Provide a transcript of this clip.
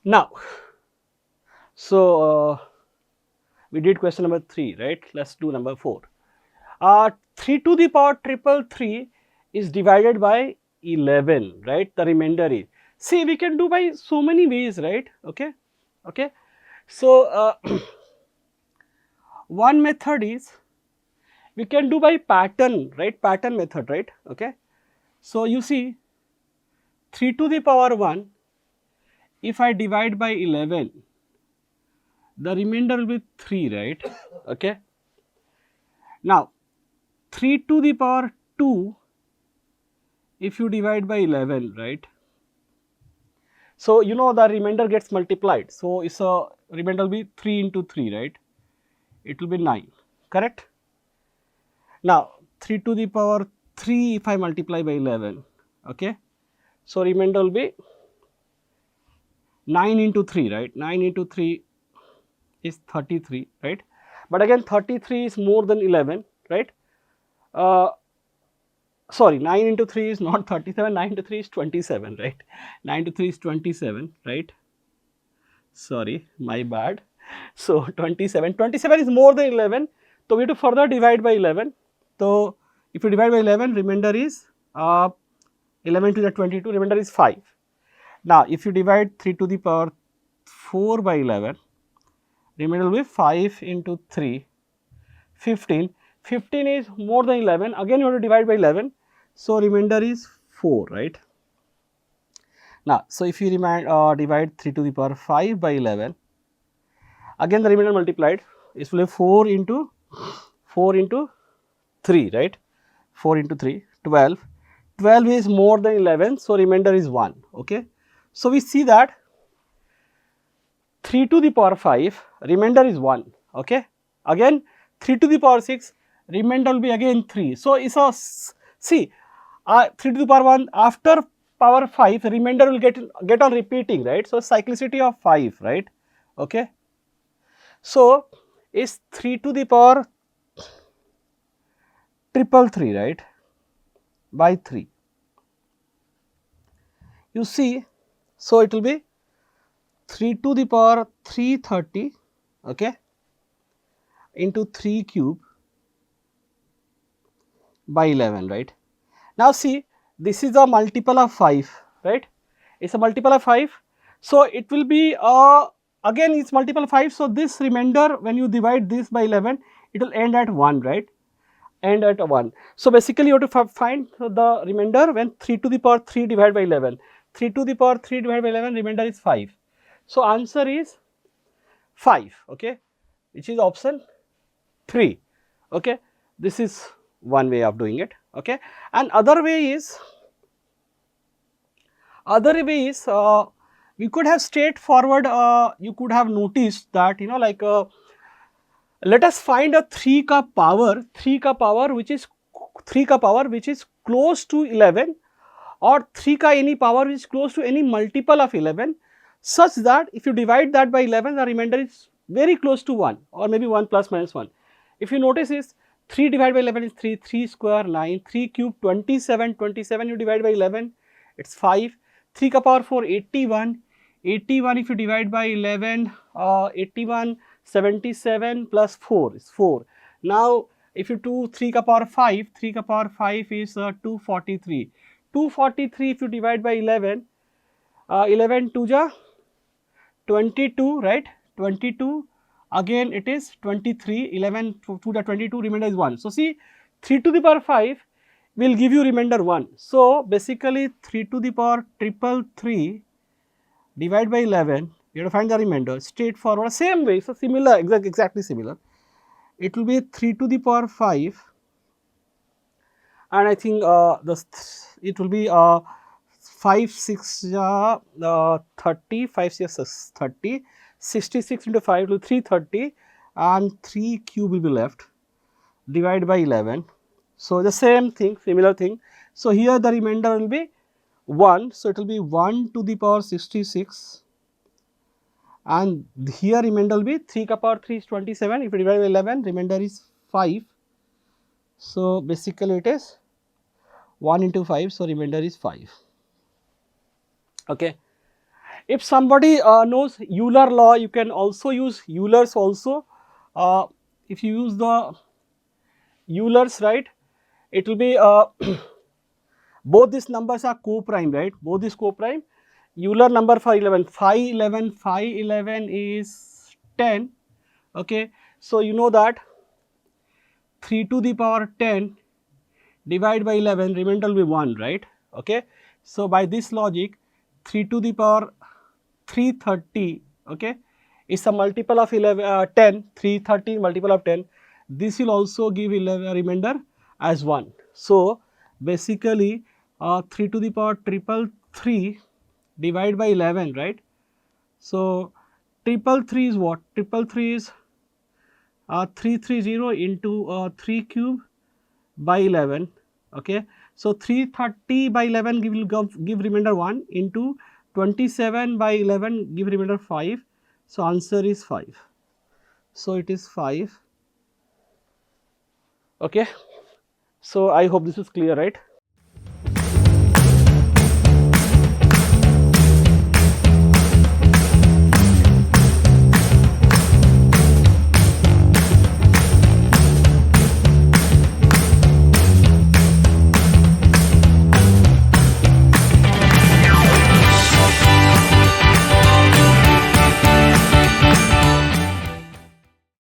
Now, so we did question number 3, right? Let's do number 4. 3 to the power triple 3 is divided by 11, right? The remainder is, see, we can do by so many ways, right? Okay, okay. So one method is we can do by pattern, right? Pattern method, right? Okay. So you see, 3 to the power 1, if I divide by 11, the remainder will be 3, right? Okay. Now 3 to the power 2, if you divide by 11, right? So you know the remainder gets multiplied. So it's a remainder will be 3 into 3, right? It will be 9, correct? Now 3 to the power 3, if I multiply by 11, okay? So remainder will be 9 into 3, right? 9 into 3 is 33, right? But again 33 is more than 11, right? Sorry, 9 into 3 is not 37, 9 into 3 is 27, right? 9 into 3 is 27, right? Sorry, my bad. So 27 is more than 11, so we have to further divide by 11. So if you divide by 11, remainder is 11 to the 22, remainder is 5. Now if you divide 3 to the power 4 by 11, remainder will be 5 into 3, 15. 15 is more than 11, again you have to divide by 11, so remainder is 4, right? Now, so if you divide 3 to the power 5 by 11, again the remainder multiplied, it will be 4 into 3, right? 4 into 3, 12. 12 is more than 11, so remainder is 1, okay? So we see that 3 to the power 5, remainder is 1, okay? Again 3 to the power 6, remainder will be again 3. So it's a, see, 3 to the power 1, after power 5, remainder will get on repeating, right? So cyclicity of 5, right? Okay. So is 3 to the power triple 3, right? By 3. You see, so it will be 3 to the power 330, okay, into 3 cube by 11, right? Now see, this is a multiple of 5, right? It's a multiple of 5. So it will be again it's multiple of 5. So this remainder, when you divide this by 11, it will end at 1, right? End at 1. So basically you have to find the remainder when 3 to the power 3 divided by 11. 3 to the power 3 divided by 11, remainder is 5. So answer is 5, okay, which is option 3, okay. This is one way of doing it, okay. And other way is we could have straightforward, you could have noticed that, you know, like let us find a 3 ka power which is 3 ka power which is close to 11, or 3 ka any power which is close to any multiple of 11, such that if you divide that by 11, the remainder is very close to 1, or maybe 1 plus minus 1. If you notice is 3 divided by 11 is 3, 3 square 9, 3 cube 27, 27 you divide by 11, it's 5, 3 ka power 4 81, 81 if you divide by 11, 81, 77 plus 4 is 4. Now if you do 3 ka power 5, 3 ka power 5 is 243. 243 if you divide by 11, 11 2 ja 22, right? 22, again it is 23, 11 to the 22, remainder is 1. So see, 3 to the power 5 will give you remainder 1. So basically 3 to the power triple 3 divide by 11, you have to find the remainder, straightforward, same way, so similar, exactly similar. It will be 3 to the power 5, and I think it will be 5 6 30, 5 6 30, 66 into 5 will be 330, and 3 cube will be left, divide by 11. So the same thing, similar thing. So here the remainder will be 1, so it will be 1 to the power 66, and here remainder will be 3 ka power 3 is 27, if you divide by 11, remainder is 5. So basically it is 1 into 5, so remainder is 5, okay. If somebody knows Euler law, you can also use Euler's also. If you use the Euler's, right, it will be both these numbers are co-prime, right? Both these co-prime. Euler number for 11, 511 is 10. Okay, so you know that 3 to the power 10 divided by 11, remainder will be 1, right? Okay, so by this logic, 3 to the power 330, okay, is a multiple of 10, 330 multiple of 10. This will also give 11 remainder as 1. So basically 3 to the power triple 3 divided by 11, right? So triple 3 is what? Triple 3 is 330 into 3 cube by 11, okay. So 330 by 11 give remainder 1 into 27 by 11 give remainder 5. So answer is 5. So it is 5, okay. So I hope this is clear, right?